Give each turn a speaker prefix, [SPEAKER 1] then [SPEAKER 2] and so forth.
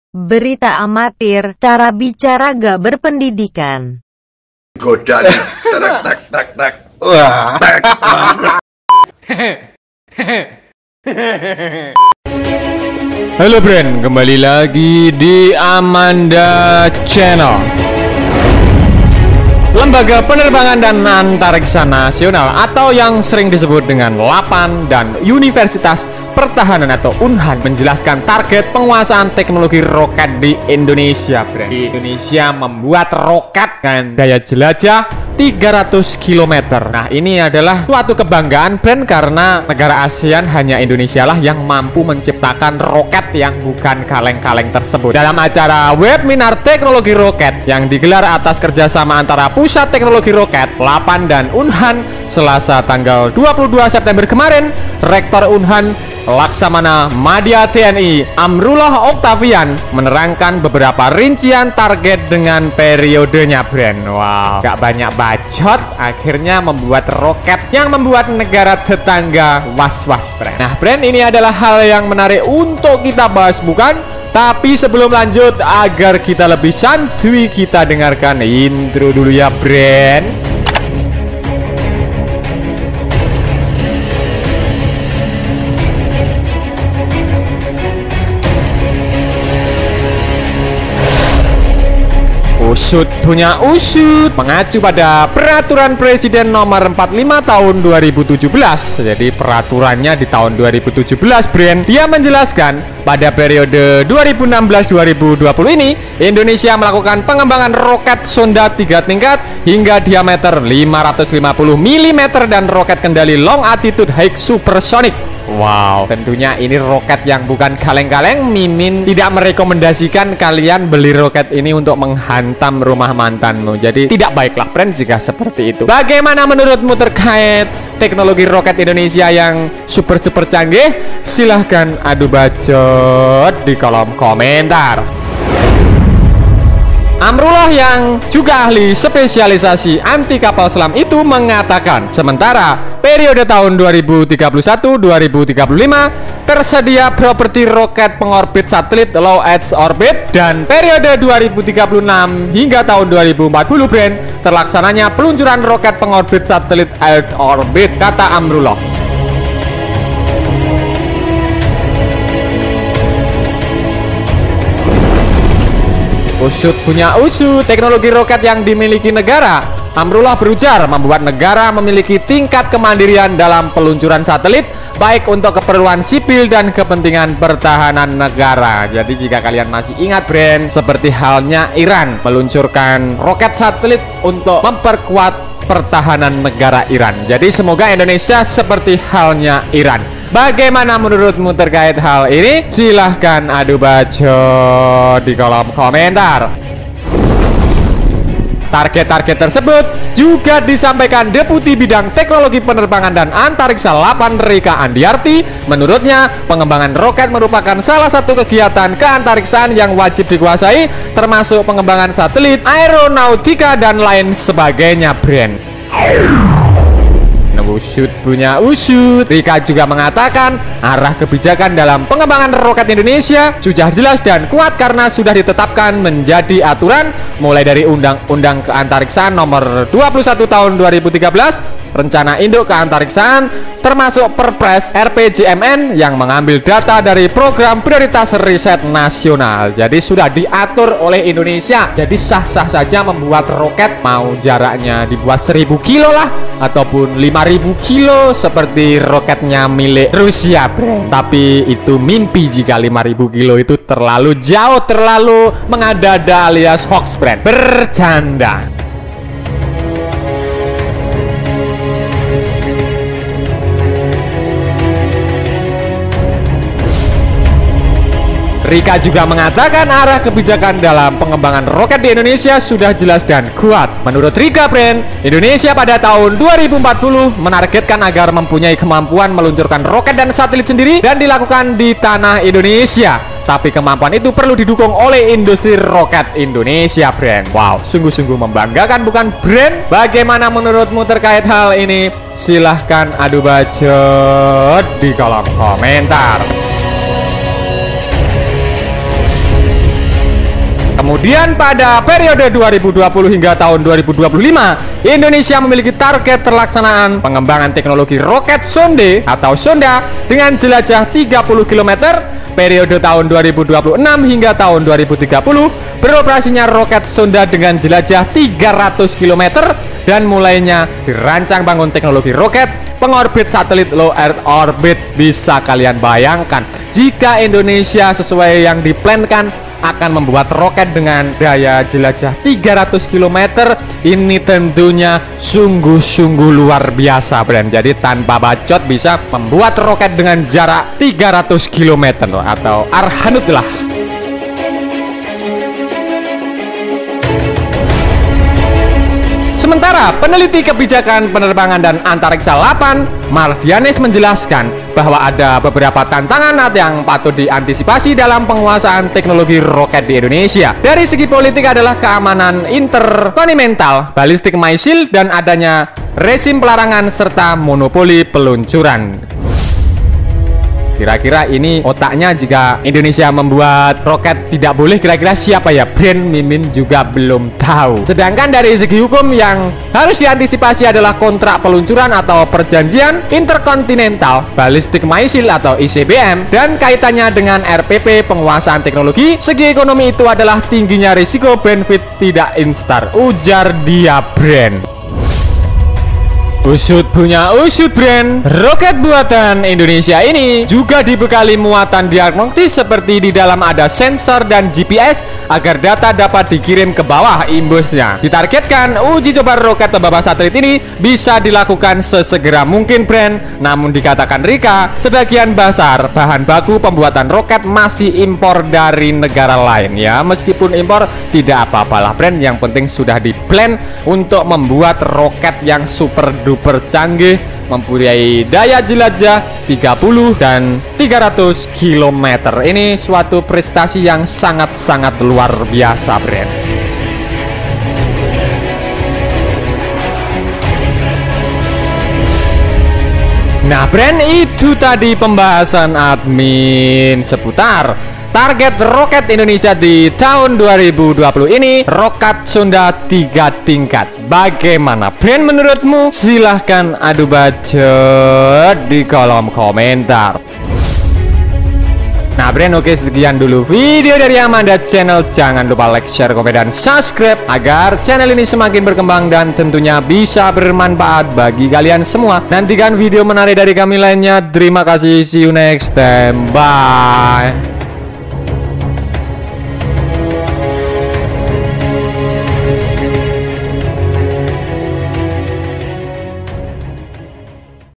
[SPEAKER 1] Berita amatir, cara bicara gak berpendidikan.
[SPEAKER 2] Goda nih. Tak tak tak. Wah.
[SPEAKER 3] Halo Bren, kembali lagi di Amanda Channel. Lembaga Penerbangan dan Antariksa Nasional atau yang sering disebut dengan LAPAN dan Universitas Pertahanan atau UNHAN menjelaskan target penguasaan teknologi roket di Indonesia. Di Indonesia membuat roket dengan daya jelajah 300 km. Nah, ini adalah suatu kebanggaan brand karena negara ASEAN hanya Indonesia lah yang mampu menciptakan roket yang bukan kaleng-kaleng tersebut. Dalam acara webinar teknologi roket yang digelar atas kerjasama antara Pusat Teknologi Roket, LAPAN dan UNHAN Selasa tanggal 22 September kemarin, Rektor UNHAN Laksamana Madya TNI Amrullah Oktavian menerangkan beberapa rincian target dengan periodenya brand. Wow, gak banyak bacot, akhirnya membuat roket yang membuat negara tetangga was-was brand. Nah brand, ini adalah hal yang menarik untuk kita bahas bukan? Tapi sebelum lanjut, agar kita lebih santuy, kita dengarkan intro dulu ya brand. Usut punya usut, mengacu pada Peraturan Presiden Nomor 45 Tahun 2017. Jadi peraturannya di tahun 2017 brand. Dia menjelaskan pada periode 2016-2020 ini Indonesia melakukan pengembangan roket sonda 3 tingkat hingga diameter 550 mm dan roket kendali long attitude high supersonic. Wow, tentunya ini roket yang bukan kaleng-kaleng. Mimin tidak merekomendasikan kalian beli roket ini untuk menghantam rumah mantanmu. Jadi tidak baiklah friend jika seperti itu. Bagaimana menurutmu terkait teknologi roket Indonesia yang super canggih? Silahkan adu bacot di kolom komentar. Amrullah yang juga ahli spesialisasi anti kapal selam itu mengatakan, sementara periode tahun 2031-2035 tersedia properti roket pengorbit satelit low Earth orbit, dan periode 2036 hingga tahun 2040 brand terlaksananya peluncuran roket pengorbit satelit Earth orbit, kata Amrullah. Usut punya usut, teknologi roket yang dimiliki negara. Amrullah berujar membuat negara memiliki tingkat kemandirian dalam peluncuran satelit, baik untuk keperluan sipil dan kepentingan pertahanan negara. Jadi jika kalian masih ingat brand, seperti halnya Iran meluncurkan roket satelit untuk memperkuat pertahanan negara Iran. Jadi semoga Indonesia seperti halnya Iran. Bagaimana menurutmu terkait hal ini? Silahkan adu bacot di kolom komentar. Target-target tersebut juga disampaikan Deputi Bidang Teknologi Penerbangan dan Antariksa LAPAN Rika Andiarti. Menurutnya, pengembangan roket merupakan salah satu kegiatan keantariksaan yang wajib dikuasai, termasuk pengembangan satelit, aeronautika, dan lain sebagainya brand. Usut punya usut. Rika juga mengatakan arah kebijakan dalam pengembangan roket Indonesia sudah jelas dan kuat karena sudah ditetapkan menjadi aturan mulai dari Undang-Undang Keantariksaan Nomor 21 Tahun 2013, Rencana Induk Keantariksaan, termasuk Perpres RPJMN yang mengambil data dari Program Prioritas Riset Nasional. Jadi sudah diatur oleh Indonesia. Jadi sah-sah saja membuat roket, mau jaraknya dibuat 1000 kilo lah ataupun 5000 kilo seperti roketnya milik Rusia brand. Tapi itu mimpi jika 5000 kilo itu terlalu jauh, terlalu mengada-ada alias hoax brand. Bercanda. Rika juga mengatakan arah kebijakan dalam pengembangan roket di Indonesia sudah jelas dan kuat. Menurut Rika brand, Indonesia pada tahun 2040 menargetkan agar mempunyai kemampuan meluncurkan roket dan satelit sendiri dan dilakukan di tanah Indonesia. Tapi kemampuan itu perlu didukung oleh industri roket Indonesia brand. Wow, sungguh-sungguh membanggakan bukan brand? Bagaimana menurutmu terkait hal ini? Silahkan adu bacot di kolom komentar. Kemudian pada periode 2020 hingga tahun 2025, Indonesia memiliki target terlaksanaan pengembangan teknologi roket sonde atau sonda dengan jelajah 30 km. Periode tahun 2026 hingga tahun 2030, beroperasinya roket sonda dengan jelajah 300 km dan mulainya dirancang bangun teknologi roket pengorbit satelit low Earth orbit. Bisa kalian bayangkan jika Indonesia sesuai yang diplankan akan membuat roket dengan daya jelajah 300 km. Ini tentunya sungguh-sungguh luar biasa, Bren. Jadi tanpa bacot bisa membuat roket dengan jarak 300 km atau arhanut lah. Sementara peneliti kebijakan penerbangan dan antariksa 8, Mardianes menjelaskan bahwa ada beberapa tantangan yang patut diantisipasi dalam penguasaan teknologi roket di Indonesia. Dari segi politik adalah keamanan interkontinental, ballistic missile, dan adanya rezim pelarangan serta monopoli peluncuran. Kira-kira ini otaknya jika Indonesia membuat roket tidak boleh, kira-kira siapa ya? Brand Mimin juga belum tahu. Sedangkan dari segi hukum yang harus diantisipasi adalah kontrak peluncuran atau perjanjian interkontinental ballistic missile atau ICBM, dan kaitannya dengan RPP penguasaan teknologi. Segi ekonomi itu adalah tingginya risiko benefit tidak instan, ujar dia, Brand. Usut punya usut, Brand. Roket buatan Indonesia ini juga dibekali muatan diagnostis seperti di dalam ada sensor dan GPS agar data dapat dikirim ke bawah imbusnya. Ditargetkan uji coba roket pembawa satelit ini bisa dilakukan sesegera mungkin, Brand. Namun dikatakan Rika, sebagian besar bahan baku pembuatan roket masih impor dari negara lain ya. Meskipun impor tidak apa-apalah, Brand. Yang penting sudah di-plan untuk membuat roket yang super duper canggih, mempunyai daya jelajah 30 dan 300 km. Ini suatu prestasi yang sangat-sangat luar biasa, Brand. Nah, Brand, itu tadi pembahasan admin seputar target roket Indonesia di tahun 2020 ini, roket sonda 3 tingkat. Bagaimana, Brand, menurutmu? Silahkan adu bacot di kolom komentar. Nah, Brand, oke, sekian dulu video dari Amanda Channel. Jangan lupa like, share, komen, dan subscribe agar channel ini semakin berkembang dan tentunya bisa bermanfaat bagi kalian semua. Nantikan video menarik dari kami lainnya. Terima kasih, see you next time, bye.